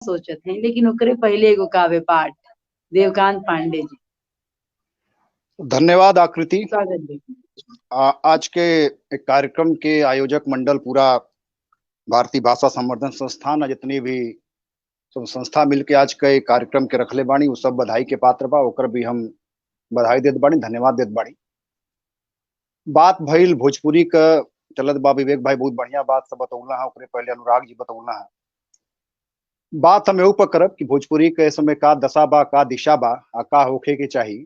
सोचत हैं, लेकिन ओकरे पहले एगो काव्य पाठ देवकांत पांडे जी। धन्यवाद आकृति। स्वागत जी। आज के एक कार्यक्रम के आयोजक मंडल पूरा भारतीय भाषा संवर्धन संस्थान जितनी भी सब संस्था मिलके आज के कार्यक्रम के रखले बानी, उ सब बधाई के पात्र बा। ओकर भी हम बधाई देत बानी, धन्यवाद देत बानी। बात भइल भोजपुरी का चलत बा। विवेक भाई बहुत बढ़िया बात सब बतौला है, ओकरे पहले अनुराग जी बतौला है। बात हम एहू पर करब कि भोजपुरी के समय का दशा बा, का दिशा बा, आ का होखे के चाही।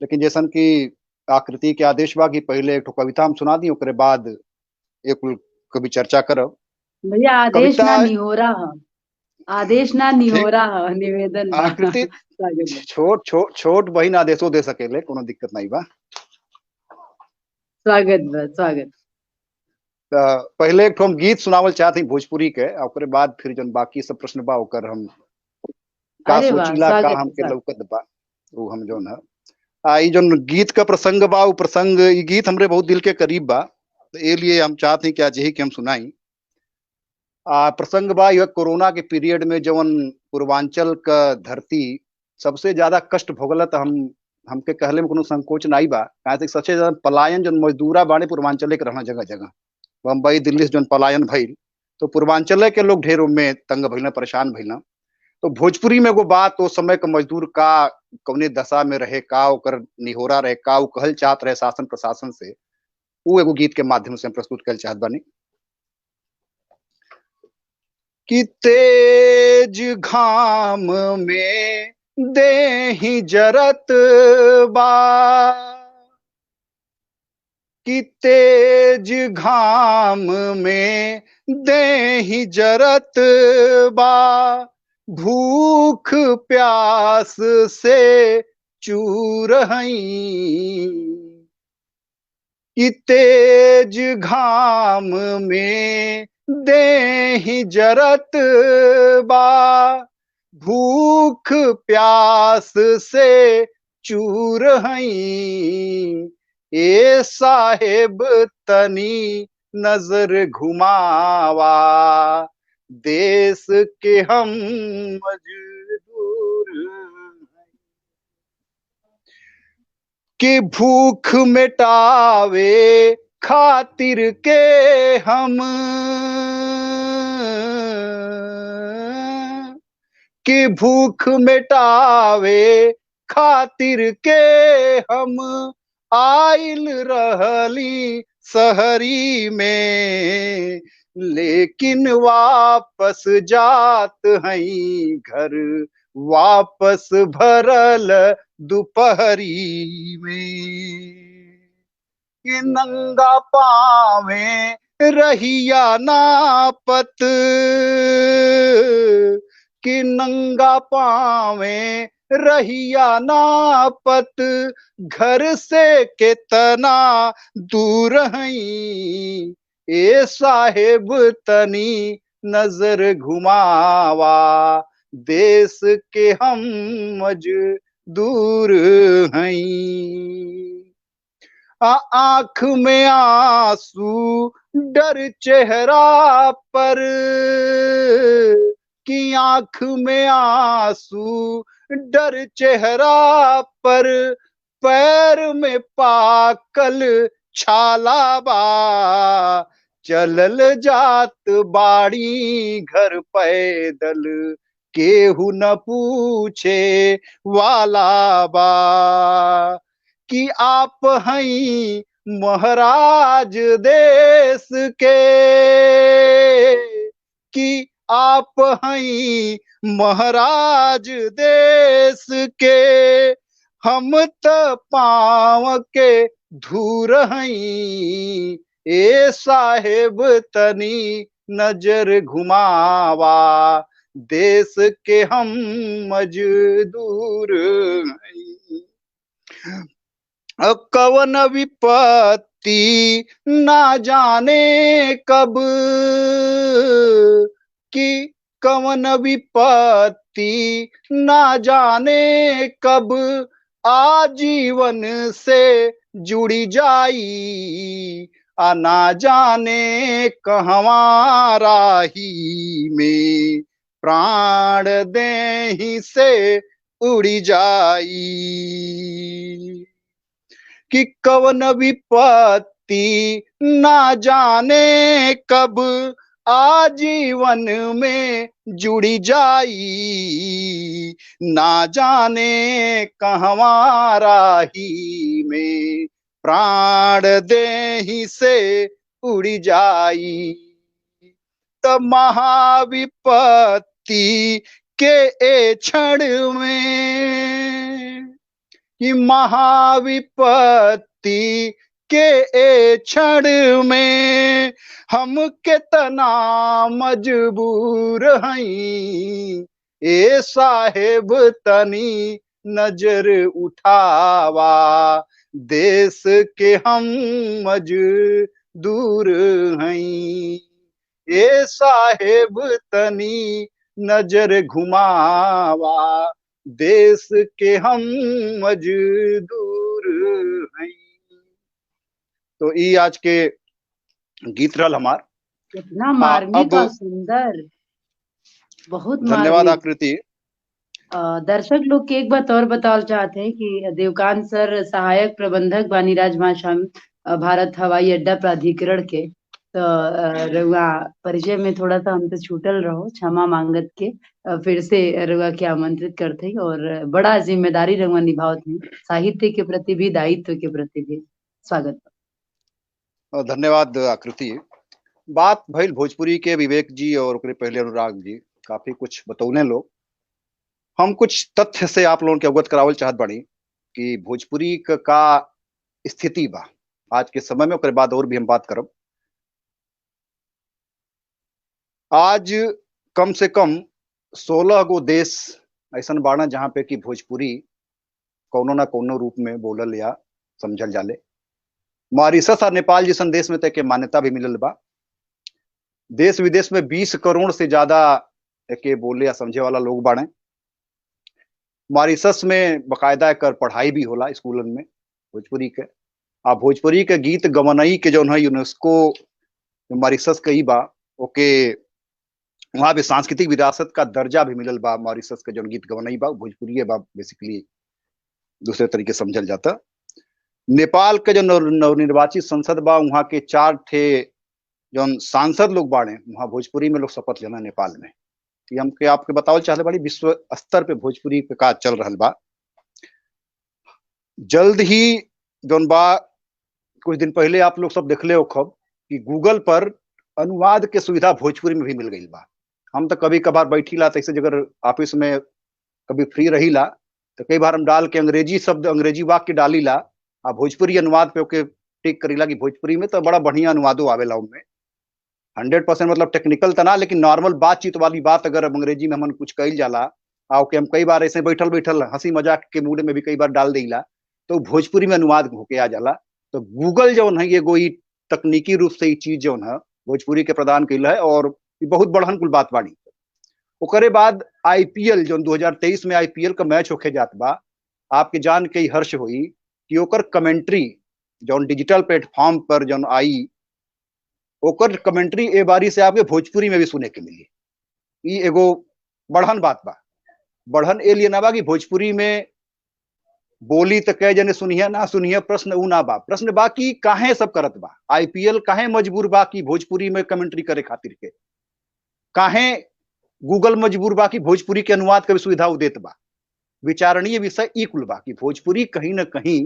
लेकिन जैसन कि आकृति के आदेश बा कि पहले एक ठो कविता हम सुना दी, ओकरे बाद एक कभी चर्चा करब। भैया आदेश कविता ना निहोरा है, आदेश ना ठीक। निहोरा है, निवेदन बा। आकृति स्वागत बा। छोट छोट छोट बहिन आदेशो दे सकेले, कोनो दिक्कत नहीं बा। स्वागत बा, स्वागत। पहले एक ठो हम गीत सुनावल चाहते भोजपुरी के, ओकरे बाद फिर जन बाकी सब प्रश्न बा ओकर हम का अरे वाह, सोचिला, का स्वागत हमके स्वागत। लौकत बा, वो हम जो न ई जो गीत का प्रसंग बा, वो प्रसंग ई गीत हमरे बहुत दिल के करीब बा, तो ए लिए हम चाहते हैं कि आज यही के हम सुनाई। प्रसंग बा यह कोरोना के पीरियड में जवन पूर्वांचल का धरती सबसे ज्यादा कष्ट भोगलत। हमके कहले में कोनो संकोच नहीं बा, काहे से सबसे ज्यादा पलायन जन मजदूरा बाड़े पूर्वांचले के रहना जगह जगह। बम्बई दिल्ली से जन पलायन भइल, तो पूर्वांचल के लोग ढेर में तंग भइल, परेशान भइल। तो भोजपुरी में एगो बात, वो समय का मजदूर का कौने दशा में रहे, का ओकर निहोरा रहे, का उ कहल चाहत रहे शासन प्रशासन से, वो एगो गीत के माध्यम से हम प्रस्तुत कर चाहत बानी। कि तेज घाम में देहि जरत बा, कि तेज घाम में देहि जरत बा, भूख प्यास से चूर हई। कि तेज घाम में देहि जरत बा, भूख प्यास से चूर हई। ए साहेब तनी नजर घुमावा, देश के हम मजदूर कि भूख मिटावे खातिर के हम, कि भूख मिटावे खातिर के हम आइल रहली शहरी में, लेकिन वापस जात हई घर, वापस भरल दोपहरी में। कि नंगा पावे रहिया नापत, कि नंगा पावे रहिया नापत, घर से कितना दूर हई। ए साहेब तनी नजर घुमावा, देश के हम मजदूर हई। आंख में आंसू डर चेहरा पर, कि आंख में आंसू डर चेहरा पर, पैर में पाकल छाला बा, चलल जात बाड़ी घर पैदल, केहू न पूछे वाला बा। कि आप हई महाराज देश के, कि आप हई महाराज देश के, हम त पाँव के धूर हई। ए साहेब तनी नजर घुमावा, देश के हम मजदूर हई। कवन विपत्ति ना जाने कब, कि कवन विपत्ति ना जाने कब, आजीवन से जुड़ी जाई। ना जाने कहवा राही में प्राण देहि से उड़ी जाई। कि कवन विपत्ति ना जाने कब आजीवन में जुड़ी जाई। ना जाने कहवा राही में प्राण देहि से उड़ी जाई। तब महाविपत्ति के ए क्षण में, कि महाविपत्ति के ए क्षण में हम कितना मजबूर हई। ए साहेब तनी नजर उठावा, देश के हम मजदूर हई। ए साहेब तनी नजर घुमावा, देश के हम मजदूर हैं। तो ई आज के गीत रहल हमार। कितना मार्मिक और सुंदर, बहुत धन्यवाद आकृति। दर्शक लोग के एक बात और बताना चाहते हैं कि देवकांत सर सहायक प्रबंधक बानी राजमाशामी भारत हवाई अड्डा प्राधिकरण के। तो रउआ परिचय में थोड़ा सा हमसे छूटल रहो, क्षमा मांगत के फिर से रउआ के आमंत्रित करते हैं। और बड़ा जिम्मेदारी रउआ निभावत हैं, साहित्य के प्रति भी, दायित्व के प्रति भी। स्वागत। धन्यवाद आकृति। बात भइल भोजपुरी के विवेक जी और ओकरे पहले अनुराग जी काफी कुछ बतौने लोग। हम कुछ तथ्य से आप लोगों के अवगत करावल चाहत बानी कि भोजपुरी का स्थिति बा आज के समय में। ओकरे बाद और भी हम बात करब। आज कम से कम 16 गो देश ऐसन बाड़ा जहां पे कि भोजपुरी कोनो ना कोनो रूप में बोलल या समझल जाले। मॉरिशस और नेपाल जैसन देश में तक के मान्यता भी मिलल बा। देश विदेश में 20 करोड़ से ज्यादा के बोले या समझे वाला लोग बाड़े। मॉरिशस में बकायदा एकर पढ़ाई भी होला स्कूलन में भोजपुरी के। आ भोजपुरी के गीत गवनई के जौन है यूनेस्को मॉरिशस के ही बा, ओके वहां भी सांस्कृतिक विरासत का दर्जा भी मिलल बा। मॉरिशस के जौन गीत गवनई बा भोजपुरी बा, बेसिकली दूसरे तरीके समझल जाता। नेपाल के जो नवनिर्वाचित संसद बा, वहां के 4 ठे जौन सांसद लोग बाड़े, वहां भोजपुरी में लोग शपथ लेना नेपाल में। हमके आपके बतावल चाहले बाड़ी विश्व स्तर पे भोजपुरी पे का चल रहा बा। जल्द ही जौन बा, कुछ दिन पहले आप लोग सब देखले हो खब कि गूगल पर अनुवाद के सुविधा भोजपुरी में भी मिल गई बा। हम तो कभी कभार बैठीला तो ऐसे जगह ऑफिस में कभी फ्री रहीला तो कई बार हम डाल के अंग्रेजी शब्द, अंग्रेजी वाक्य डालीला आ भोजपुरी अनुवाद पे ओके टिक करीला कि भोजपुरी में तो बड़ा बढ़िया अनुवादो आवेला उनमें। 100% मतलब टेक्निकल तो ना, लेकिन नॉर्मल बातचीत वाली बात अगर अंग्रेजी में हम कुछ कही जाला आ ओके हम कई बार ऐसे बैठल बैठल हंसी मजाक के मूड में भी कई बार डाल देला तो भोजपुरी में अनुवाद होके आ जाला। तो गूगल जौन है एगो ई तकनीकी रूप से ई चीज जौन है भोजपुरी के प्रदान कैल है और बहुत बढ़न कुल बात बाड़ी। ओकरे बाद आईपीएल जो 2023 में आईपीएल का मैच होके जात बा, आपके जान के हर्ष हुई कि ओकर कमेंट्री जो डिजिटल प्लेटफॉर्म पर जो आई, ओकर कमेंट्री ए बारी से आपके भोजपुरी में भी सुने के मिली। ई एगो बढ़न बात बा। बढ़न ए लिए ना बा कि भोजपुरी में बोली तो कई जने सुनिए ना सुनिए, प्रश्न ऊ ना बा। प्रश्न बा कि काहे सब करत बा, आईपीएल काहे मजबूर बा कि भोजपुरी में कमेंट्री करे खातिर के, काहे गूगल मजबूर बा कि भोजपुरी के अनुवाद के भी सुविधा उ देत बा। विचारणीय विषय ई कुल बा कि भोजपुरी कहीं ना कहीं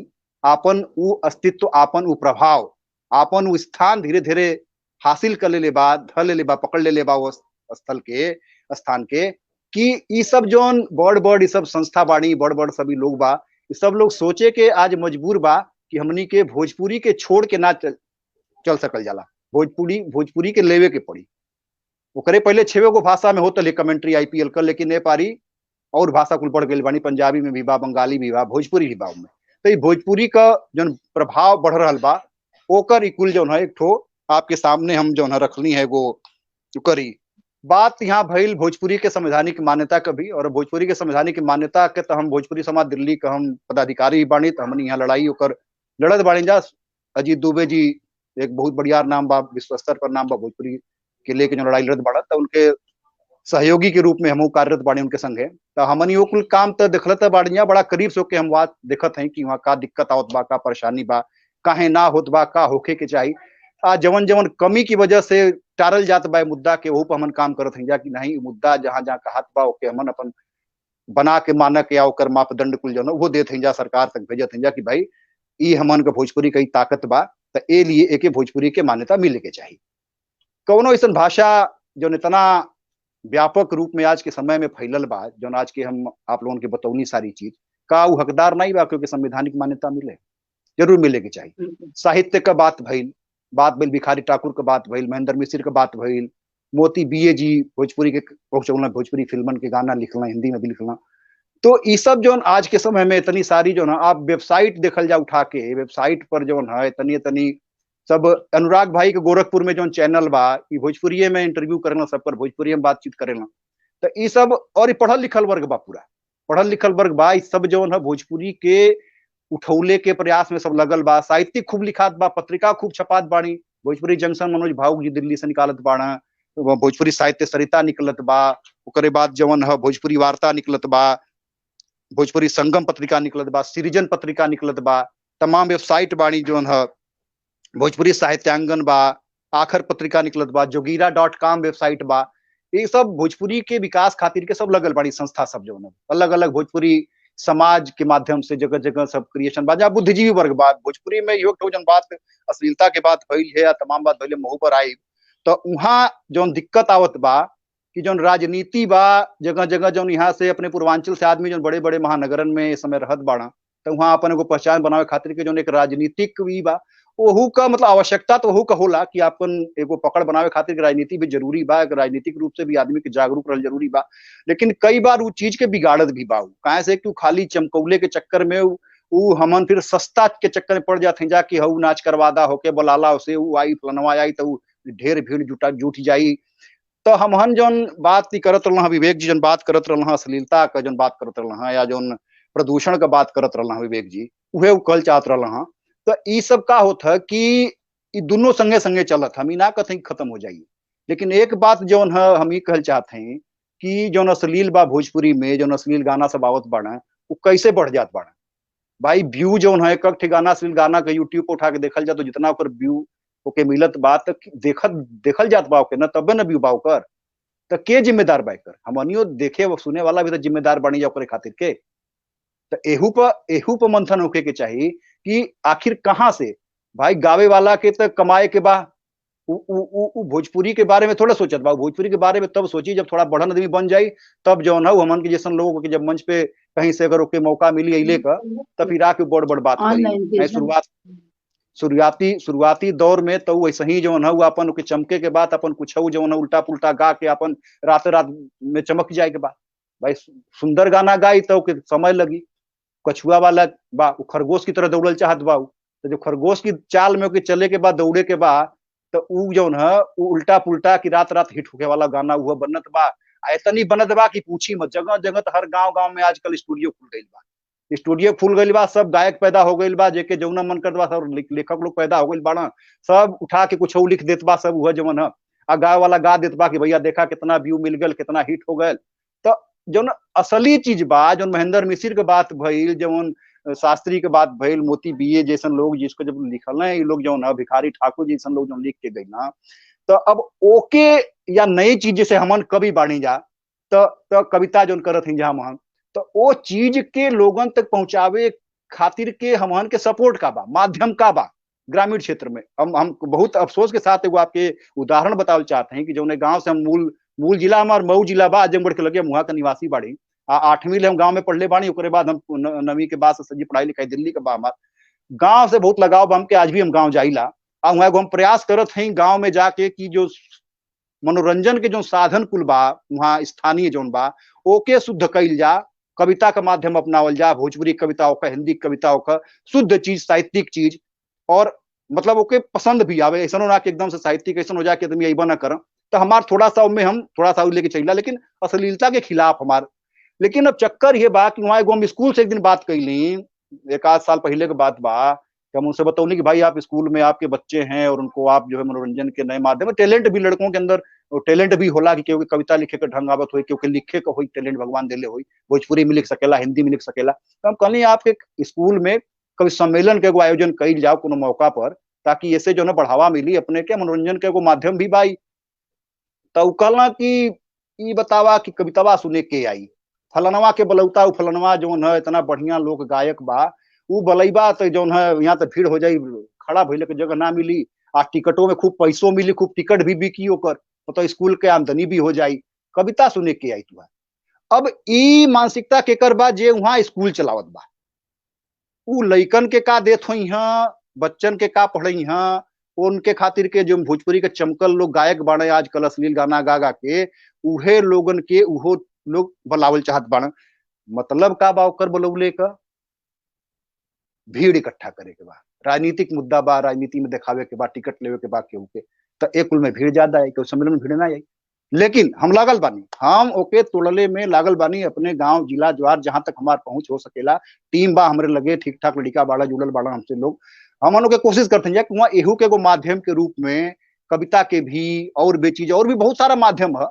आपन उ अस्तित्व, आपन उ प्रभाव, आपन उ स्थान धीरे धीरे हासिल कर ले बा, धर ले बा, पकड़ ले बा वो स्थल के, स्थान के। कि ई सब जोन बड़ सब संस्था बाड़ी, बड़ सभी लोग बा, सब लोग सोचे के आज मजबूर बा कि हमनी के भोजपुरी के छोड़ के ना चल सकल जाला। भोजपुरी के लेवे के पड़ी। ओकरे पहले 6 गो भाषा में होता ले कमेंट्री आईपीएल का, लेकिन ने पारी और भाषा कुल बढ़ गई बानी, पंजाबी में भी बा, बंगाली भी बा, भोजपुरी भी बा उनमें। तो ये भोजपुरी का जो प्रभाव बढ़ रहा बा, ओकर कुल जो है एक ठो आपके सामने हम जो है रखनी है वो करी बात। यहाँ भइल भोजपुरी के संवैधानिक मान्यता का भी, और भोजपुरी के संवैधानिक मान्यता के तो हम भोजपुरी समाज दिल्ली का हम पदाधिकारी बानी, तो हमने यहाँ लड़ाई होकर लड़त बाड़ी जा। अजीत दुबे जी एक बहुत बढ़िया नाम बा, विश्व स्तर पर नाम बा भोजपुरी के लेके जो लड़ाई लड़त बाड़ा, तो उनके सहयोगी के रूप में हम कार्यरत बाड़ी उनके संगे। तो हमन यो कुल काम तो देखलत बाड़िया, बड़ा करीब से होके हम बात देखत हैं कि वहाँ का दिक्कत आवत बा, का परेशानी बा, काहे ना होत बा, का होखे के चाहिए। जवन जवन कमी की वजह से टारल जात बा मुद्दा के, वहू पर हमन काम करत हैं जा कि नहीं मुद्दा जहाँ जहाँ कहत बा ओके हमन अपन बना के मानक या ओकर मापदंड कुल जो वो देत हैं जा, सरकार तक भेजत हैं जा कि भाई ई हमन के भोजपुरी कई ताकत बा, तो ए लिए एके भोजपुरी के मान्यता मिले के चाहिए। कौनो ऐसा भाषा जो इतना व्यापक रूप में आज के समय में फैलल बा, जो आज के हम आप लोगों के बतौनी सारी चीज का वो हकदार नहीं बा क्योंकि संवैधानिक मान्यता मिले, जरूर मिले के चाहिए। साहित्य का बात भइल भिखारी ठाकुर का बात भइल, महेंद्र मिश्र का बात भइल, मोती बीए जी भोजपुरी के भोजपुरी फिल्मन के गाना लिखना, हिंदी में भी लिखना। तो ये सब जो आज के समय में इतनी सारी जो ना आप वेबसाइट देखल जा उठा के, वेबसाइट पर जो है इतनी इतनी सब अनुराग भाई के गोरखपुर में जो चैनल बा, भोजपुरी में इंटरव्यू करेला, सब पर भोजपुरी में बातचीत करेला। तो ये सब और ये पढ़ल लिखल वर्ग बा, पूरा पढ़ल लिखल वर्ग बा, सब जो है भोजपुरी के उठौले के प्रयास में सब लगल बा। साहित्य खूब लिखात बा, पत्रिका खूब छपात बाड़ी। भोजपुरी जंक्शन मनोज भावुक जी दिल्ली से निकालत बाड़ा, भोजपुरी साहित्य सरिता निकलत बा, ओकरे बाद जवन है भोजपुरी वार्ता निकलत बा, भोजपुरी संगम पत्रिका निकलत बा, सृजन पत्रिका निकलत बा, तमाम वेबसाइट बाड़ी जो है भोजपुरी साहित्यांगन बा, आखर पत्रिका निकलत बा, जोगीरा.com वेबसाइट बा। ये सब भोजपुरी के विकास खातिर के सब लगल बाड़ी संस्था सब जो अलग अलग भोजपुरी समाज के माध्यम से जगह जगह सब क्रिएशन बा। जहाँ बुद्धिजीवी वर्ग बा भोजपुरी में यो जन बात अश्लीलता के बात भइल है या तमाम बात भइल महू पर आई, तो वहाँ जो दिक्कत आवत बा कि जो राजनीति बा जगह जगह जो यहाँ से अपने पूर्वांचल से आदमी जो बड़े बड़े महानगरन में इस समय रहत बाड़ा, तो वहाँ अपन एगो पहचान बनावे खातिर के जो एक राजनीतिक भी बा, वहू का मतलब आवश्यकता तो वहू का होला कि अपन एगो पकड़ बनावे खातिर राजनीति भी जरूरी बा, राजनीतिक रूप से भी आदमी के जागरूक रहल जरूरी बा। लेकिन कई बार वो चीज के बिगाड़त भी बा, काहे से कि खाली चमकौले के चक्कर में वो हमन फिर सस्ता के चक्कर में पड़ जाते हैं जा कि हऊ नाच करवादा होके बोलाला उसे वो आई फलनवा आई तो ढेर भीड़ जुट जाई। तो हमहन जौन बात करत रहा, विवेक जी जन बात करत रहा, अश्लीलता का जन बात करत रहा या जौन प्रदूषण का बात करत रहा विवेक जी, उहे कल चाहत रहा। तो ये सब का होता है कि दोनों संगे संगे चलत, हम ना कहते खत्म हो जाइए। लेकिन एक बात जौन है हम ही कहल चाहते हैं कि जौन अश्लील बा भोजपुरी में, जौन अश्लील गाना सब आवत बाड़ा वो कैसे बढ़ जात बाड़ा भाई। व्यू जौन है एक गाना अश्लील गाना के यूट्यूब पर उठा के देखल जाए तो जितना ओकर व्यू ओके मिलत बात देखल जात बा ओके ना, तबे ना व्यू बा ओकर। तो के जिम्मेदार बा एकर, हमनियो देखे वो सुने वाला भी तो जिम्मेदार बनी जा ओकरे खातिर के। तो एहू पर मंथन होके के चाहिए कि आखिर कहाँ से भाई गावे वाला के तो कमाए के बा, उ भोजपुरी के बारे में थोड़ा सोचत बा। भोजपुरी के बारे में तब सोची जब थोड़ा बढ़न आदमी बन जाई, तब जो है हमन के जैसन लोगों के जब मंच पे कहीं से अगर ओके मौका मिली अइले का, तब फिर आके बड़ बड़ बात करी। शुरुआती दौर में तो वैसे ही जो है अपन के चमके के बाद अपन कुछ जो है उल्टा पुल्टा गा के अपन रात रात में चमक जाए के बाद भाई सुंदर गाना गाई तो समय लगी। कछुआ वाला बा खरगोश की तरह दौड़ल चाहत बा, तो जो खरगोश की चाल में चले के बाद दौड़े के बाद तो उ जो है उल्टा पुल्टा की रात रात हिट होके वाला गाना हुआ बनत बा। इतनी बनत बा कि पूछी मत, जगह जगह तो हर गांव में आजकल स्टूडियो खुल गई बा, स्टूडियो खुल गई बा, सब गायक पैदा हो गई बा, जेके जौना मन करत बा सब लेखक लोग पैदा हो गई बाड़ा, सब उठा के कुछ लिख देत बा, सब हुआ जवन है आ गाय वाला गा देत बा कि भैया देखा कितना व्यू मिल गल, कितना हिट हो गल। तो जो असली चीज बा, जो महेंद्र मिश्र के बात भइल, जवन शास्त्री के बात भइल, मोती बीए जैसन लोग जिसको जब लिखल है, ये लोग जो है भिखारी ठाकुर जैसन लोग जो लिख के गई ना, तो अब ओके या नई चीज जैसे हमन कवि बाणी जा तो कविता जो करत ही जहाँ हम, तो वो चीज के लोगन तक पहुंचावे खातिर के हमन के सपोर्ट का बा, माध्यम का बा। ग्रामीण क्षेत्र में हम बहुत अफसोस के साथ एगो आपके उदाहरण बतावल चाहते हैं कि जो गांव से हम मूल जिला हमार मऊ जिला बा, आजमगढ़ के लगे वहां का निवासी बाड़ी। 8वीं ले हम गांव में पढ़ले बाड़ी, ओकरे बाद हम 9वीं के बाद सजी पढ़ाई लिखाई दिल्ली के बा। हमार गांव से बहुत लगाव बा हमके, आज भी हम गांव जाइला आ वहां हम प्रयास करत हैं गांव में जाके कि जो मनोरंजन के जो साधन कुल बा वहाँ स्थानीय जोन बा ओके शुद्ध कइल जा, कविता का माध्यम अपनावल जा, भोजपुरी कविताओं का, हिंदी कविताओं का शुद्ध चीज, साहित्यिक चीज, और मतलब ओके पसंद भी आवे। ऐसा ना कि एकदम से साहित्यिक ऐसा हो जाए कि तुम यही ना कर। तो हमार थोड़ा सा उनमें हम थोड़ा सा लेके चलिला, लेकिन अश्लीलता के खिलाफ हमार। लेकिन अब चक्कर ये बा कि वहाँ एगो हम स्कूल से एक दिन बात कैली, 1 आध साल पहले के बात बा, हम उनसे बतौनी कि भाई आप स्कूल में आपके बच्चे हैं और उनको आप जो है मनोरंजन के नए माध्यम, टैलेंट भी लड़कों के अंदर टैलेंट भी होला कि केहू के कविता लिखे के ढंग आवत हो, केहू के लिखे के हो टैलेंट भगवान देले हो, भोजपुरी में लिख सकेला, हिंदी में लिख सकेला। तो हम कहनी आपके स्कूल में कभी सम्मेलन के एगो आयोजन कइल जाओ कोनो मौका पर, ताकि ऐसे जो है बढ़ावा मिली, अपने के मनोरंजन के एगो माध्यम भी बाई। तो कहला कि ई बतावा कि कवितावा सुने के आई, फलनवा के बलौता, फलनवा जो है इतना बढ़िया लोक गायक बा, उ बलैबा तो जो है यहाँ तो भीड़ हो जाई, खड़ा भइले के जगह ना मिली, आ टिकटों में खूब पैसों मिली, खूब टिकट भी बिकी ओकर, तो स्कूल के आमदनी भी हो जाई, कविता सुने के आई तुआ। अब ई मानसिकता केकर बा जे वहां स्कूल चलावत बा, उ लइकन के का देत होई हां, बच्चन के का पढ़ई हां, उनके खातिर के जो भोजपुरी के चमकल लोग गायक बाड़े आजकल अश्लील गाना गा गा के, उहे लोगन के उहो लोग बुलावल चाहत बाड़े। मतलब का बा ओकर बुलौले का, भीड़ इकट्ठा करे के बा, राजनीतिक मुद्दा बा, राजनीति में दिखावे के बा, टिकट लेवे के बा केहू के, तो एक कुल में भीड़ ज्यादा है, केहू सम्मेलन में भीड़ ना आई। लेकिन हम लागल बानी, हम ओके तोड़ले में लागल बानी, अपने गांव जिला ज्वार जहां तक हमार पहुंच हो सकेला, टीम बा हमरे लगे, ठीक ठाक लड़का बाड़ा जुड़ल बाड़ा हमसे लोग, हम लोग कोशिश करते हैं कि वहाँ एहू के एगो माध्यम के रूप में कविता के भी और भी चीज, और भी बहुत सारा माध्यम है,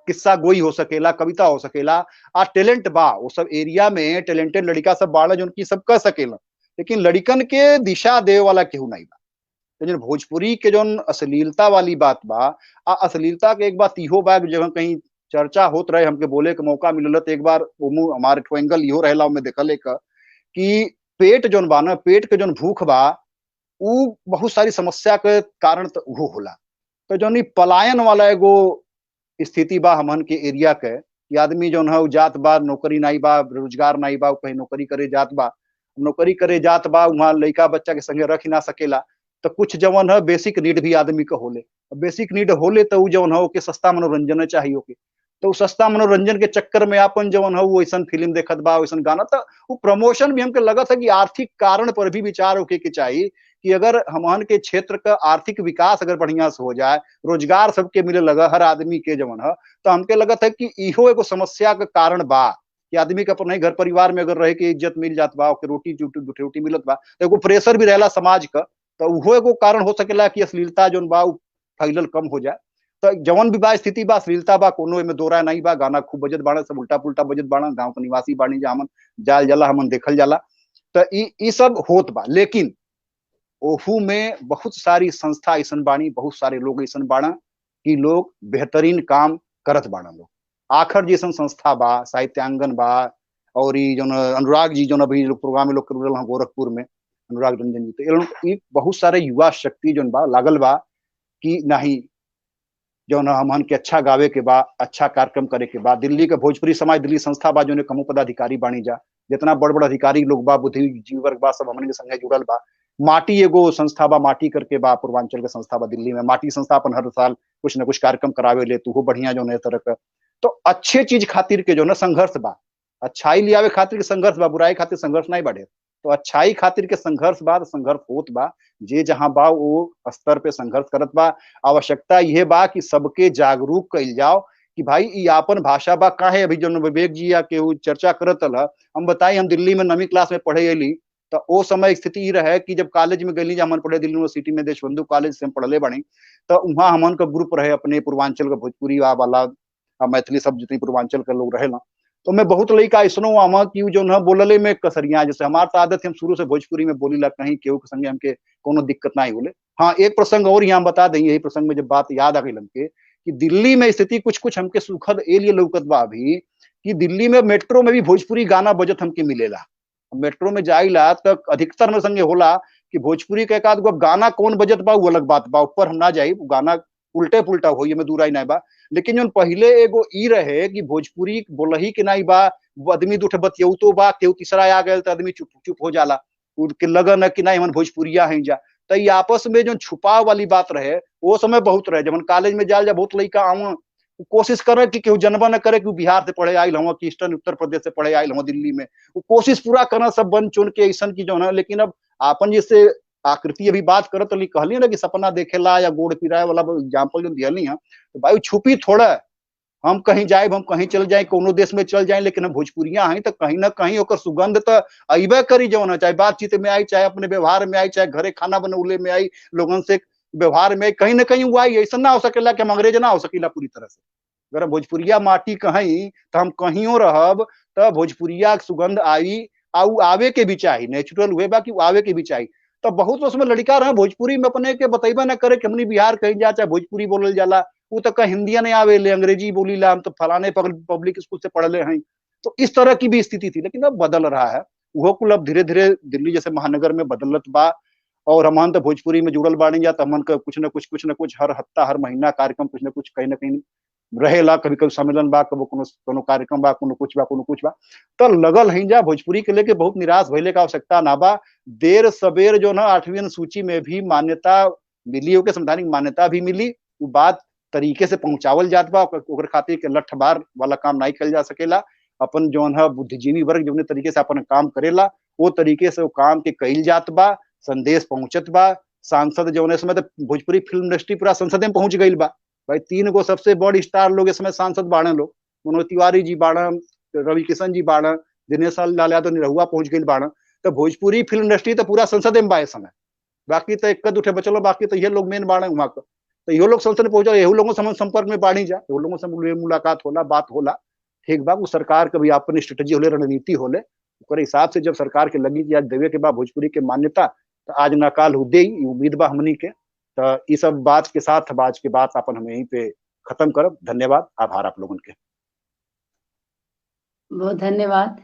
किस्सा गोई हो सकेला, कविता हो सकेला, आ टैलेंट बा वो सब एरिया में टैलेंटेड लड़का सब बाड़ा जो उनकी सब कर सकेला, लेकिन लड़कन के दिशा दे वाला केहू नहीं बा। तो भोजपुरी के जो अश्लीलता वाली बात बा, आ अश्लीलता के एक बात इहो बा, जगह कहीं चर्चा होत रहे, हमके बोले के मौका मिलल, तो एक बार हमारे एंगल इहो रहेला, में देखल एक कि पेट जोन बा ना, पेट के जोन भूख बा, उ बहुत सारी समस्या के कारण तो उहो होला। तो जो पलायन वाला एगो स्थिति बा हमन के एरिया के, कि आदमी जो है जात बा, नौकरी नहीं बा, रोजगार नहीं बा, कहीं नौकरी करे जात बा, नौकरी करे जात बा, वहाँ लड़का बच्चा के संगे रख ना सकेला, तो कुछ जवन है बेसिक नीड भी आदमी के होले, बेसिक नीड होले तो जवन है ओके सस्ता मनोरंजन चाहिए ओके, तो सस्ता मनोरंजन के चक्कर में अपन जवन है वो ऐसा फिल्म देखत बा, वैसा गाना, तो वो प्रमोशन भी हमके लगत है कि आर्थिक कारण पर भी विचार होके के चाहिए, कि अगर हमन के क्षेत्र का आर्थिक विकास अगर बढ़िया से हो जाए, रोजगार सबके मिले लगा हर आदमी के जवन है, तो हमके लगत है कि इहो एगो समस्या का कारण बा, कि आदमी के अपने घर परिवार में अगर रहे के इज्जत मिल जात बा, रोटी रोटी मिलत बा, तो एगो प्रेशर भी रहेला समाज का, तो उहो एगो कारण हो सकेला कि अश्लीलता जोन बा फैलल कम हो जाए। तो जवन भी बा स्थिति बा, अश्लीलता बा, कोनो में दो राय नहीं बा, गाना खूब बजत बाड़ा, सब उल्टा पुल्टा बजत बाड़ा, गांव के निवासी बाणी जा हमन जाल जाला, हमन देखल जाला, तो ई सब होत बा। लेकिन ओहू में बहुत सारी संस्था ऐसा बाणी, बहुत सारे लोग ऐसा बाड़ा कि लोग बेहतरीन काम करत बाड़ा लोग। आखर जैसा संस्था बा, साहित्यांगन बा, और जो अनुराग जी जो अभी प्रोग्राम में लोग कर रहे हैं गोरखपुर में, अनुराग रंजन जी, तो बहुत सारे युवा शक्ति जो बा लागल बा कि नहीं जो हमन के अच्छा गावे के बा, अच्छा कार्यक्रम करे के बा। दिल्ली के भोजपुरी समाज दिल्ली संस्था बा, जो कमो पदाधिकारी बाणी जा, जितना बड़ बड़ अधिकारी लोग बा, बुद्धिजीवी वर्ग बा, सब हमन के संगे जुड़ल बा। माटी एगो संस्था बा, माटी करके बा, पूर्वांचल के संस्था बा दिल्ली में, माटी संस्था अपन हर साल कुछ न कुछ कार्यक्रम करावे ले, तो बढ़िया जो है तरह का। तो अच्छे चीज खातिर के जो ना संघर्ष बा, अच्छाई लियावे खातिर के संघर्ष बा, बुराई खातिर संघर्ष नहीं बढ़े, तो अच्छाई खातिर के संघर्ष बा, संघर्ष होत बा, जे जहां बा वो स्तर पे संघर्ष करत बा। आवश्यकता यह बा कि सबके जागरूक कइल जाओ कि भाई ई आपन भाषा बा, काहे अभी जो विवेक जी या के चर्चा करत हल, हम बताई हम दिल्ली में 9वीं क्लास में पढ़े अली, तो वो समय स्थिति रहे कि जब कॉलेज में गली हमन पढ़े दिल्ली यूनिवर्सिटी में, देशबंधु कॉलेज से हम पढ़ले बनी, तो वहां हमन का ग्रुप रहे अपने पूर्वांचल का, भोजपुरी वाला मैथिली सब जितनी पूर्वांचल के लोग रहे ना, तो मैं बहुत लड़का ऐसा आमा कि जो ना बोलले में कसरिया, जैसे हमार तो आदत है हम शुरू से भोजपुरी में बोली ला, कहीं केहू के संगे हमके कोनो दिक्कत नहीं बोले। हाँ, एक प्रसंग और यहाँ बता दें, यही प्रसंग में जब बात याद आ गई हमके कि दिल्ली में स्थिति कुछ कुछ हमके सुखद ए लिए लौकत बा अभी, कि दिल्ली में मेट्रो में भी भोजपुरी गाना बजत हमके मिलेला। मेट्रो में जाइला तो अधिकतर में संगे होला कि भोजपुरी के एकाध गो गाना कौन बजत बा वो अलग बात बा, ऊपर हम ना जाई, गाना उल्टे पुल्टा हो, ये में दूराई नहीं बा। लेकिन जो पहले एगो ई रहे कि भोजपुरी बोलही के नहीं बा, आदमी दूठे बतियौतो बा, केहू तीसरा आ गए तो आदमी चुप चुप हो जाला, उनके लगन है कि नहीं हम भोजपुरिया हैं जा, तो ये आपस में जो छुपाव वाली बात रहे वो समय बहुत रहे। जब कॉलेज में जाल जा बहुत लड़का आऊँ कोशिश करे कि केहू जनबा न करे कि बिहार से पढ़े आयल हूँ, कि ईस्टर्न उत्तर प्रदेश से पढ़े आयल हूँ दिल्ली में, वो कोशिश पूरा करना सब बन चुन के ऐसा की जो है। लेकिन अब आपन जैसे आकृति अभी बात करत तो कहली ना कि सपना देखेला या गोड़ पिराए वाला एग्जाम्पल जो दियली है, तो भाई छुपी थोड़ा हम कहीं जाए, हम कहीं चल जाए, कोनो देश में चल जाए, लेकिन हम भोजपुरिया हैं तो कहीं ना कहीं ओकर सुगंध तो अबे करी, जो ना चाहे बातचीत में आई, चाहे अपने व्यवहार में आई, चाहे घरे खाना बनौले में आई, लोगन से व्यवहार में कहीं ना कहीं हुआ ऐसा ना हो सकेला कि हम अंग्रेज ना हो सकेला पूरी तरह से। अगर भोजपुरिया माटी कहीं तो हम कहीं रहब तो भोजपुरिया सुगंध आई आउ आवे के भी चाहिए, नेचुरल हुए बा कि आवे के भी चाहिए। तो बहुत उसमें लड़का रहे भोजपुरी में अपने के बतेबा ना करे कि हमनी बिहार कहीं जा चाहे भोजपुरी बोलल जाला, वो तो कहीं हिंदिया नहीं आवे ले अंग्रेजी बोली ला, हम तो फलाने पब्लिक स्कूल से पढ़ले हैं। तो इस तरह की भी स्थिति थी, लेकिन अब बदल रहा है वो कुल। अब धीरे धीरे दिल्ली जैसे महानगर में बदलत बा और हमन तो भोजपुरी में जुड़ल बानी जा, तो हमन का कुछ न कुछ हर हफ्ता हर महीना कार्यक्रम कुछ न कुछ कहीं ना कहीं रहेला। कभी कभी सम्मेलन बा, कभी कोनो कार्यक्रम बा, कोनो कुछ बा। तो लगल है जा भोजपुरी के लेके बहुत निराश भइले का आवश्यकता ना बा। देर सबेर जो ना 8वीं अनुसूची में भी मान्यता मिली, ओके संवैधानिक मान्यता भी मिली। वो बात तरीके से पहुंचावल जात बा, ओकर खातिर के लठबार वाला काम नहीं कल जा सकेला। अपन जो है बुद्धिजीवी वर्ग जो तरीके से अपन काम करेला वो तरीके से वो काम के कईल जात बा, संदेश पहुंचत बा। सांसद जो है समय तो भोजपुरी फिल्म इंडस्ट्री पूरा संसद में पहुंच गई बा भाई। 3 गो सबसे बड़ स्टार लोग इस समय सांसद बाड़े लोग, मनोज तिवारी जी बाड़न, रवि किशन जी बाड़न, दिनेश लाल यादव निरहुआ पहुंच गई बाड़न। तो भोजपुरी फिल्म इंडस्ट्री तो पूरा संसद में बा इस समय। बाकी तो एक उठे बचलो, बाकी तो ये लोग मेन बाड़े वहां का। तो ये लोग संसद में पहुंचा, ये लोगों से संपर्क में बाड़ी जा, ये लोगों से मुलाकात होला, बात होला। ठीक बा, वो सरकार का भी अपन स्ट्रेटेजी होले, रणनीति होले, हिसाब से जब सरकार के लगी कि आज देवे के बाद भोजपुरी के मान्यता, तो आज ना काल हो दे उम्मीद बा हमनी के। तो ये सब बात के साथ आज के बात अपन हम यहीं पे खत्म करब। धन्यवाद, आभार आप लोगों के। बहुत धन्यवाद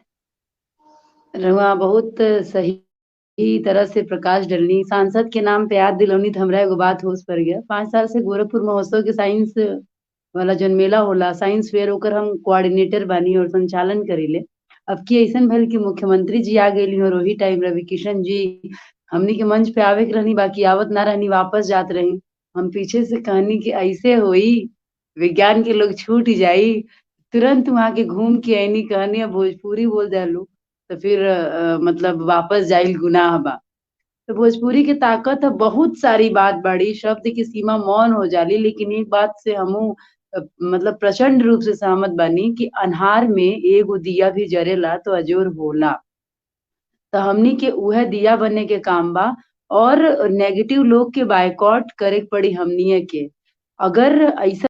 रहुआ, बहुत सही तरह से प्रकाश डलनी। सांसद के नाम पे याद दिलौनी तो हमरा एगो बात होश पर गया। 5 साल से गोरखपुर महोत्सव के साइंस वाला जन मेला होला, साइंस फेयर, ओकर हम कोऑर्डिनेटर बानी और संचालन करीले। अब की ऐसा भल कि मुख्यमंत्री जी आ गई और वही टाइम रवि किशन जी हमनी के मंच पे आवे के रहनी, बाकी आवत ना रहनी, वापस जात रही। हम पीछे से कहनी कि ऐसे होई, विज्ञान के लोग छूट जाई। तुरंत वहां के घूम के आईनी, कहनी अब भोजपुरी बोल दे तो फिर मतलब वापस जाइल गुनाह बा। तो भोजपुरी की ताकत है, बहुत सारी बात बड़ी, शब्द की सीमा मौन हो जाली। लेकिन एक बात से हमू मतलब प्रचंड रूप से सहमत बानी कि अन्हार में एगो दिया भी जरेला तो अजोर होला। तो हमनी के उहे दिया बनने के काम बा और नेगेटिव लोग के बायकॉट करे पड़ी हमनी के। अगर ऐसा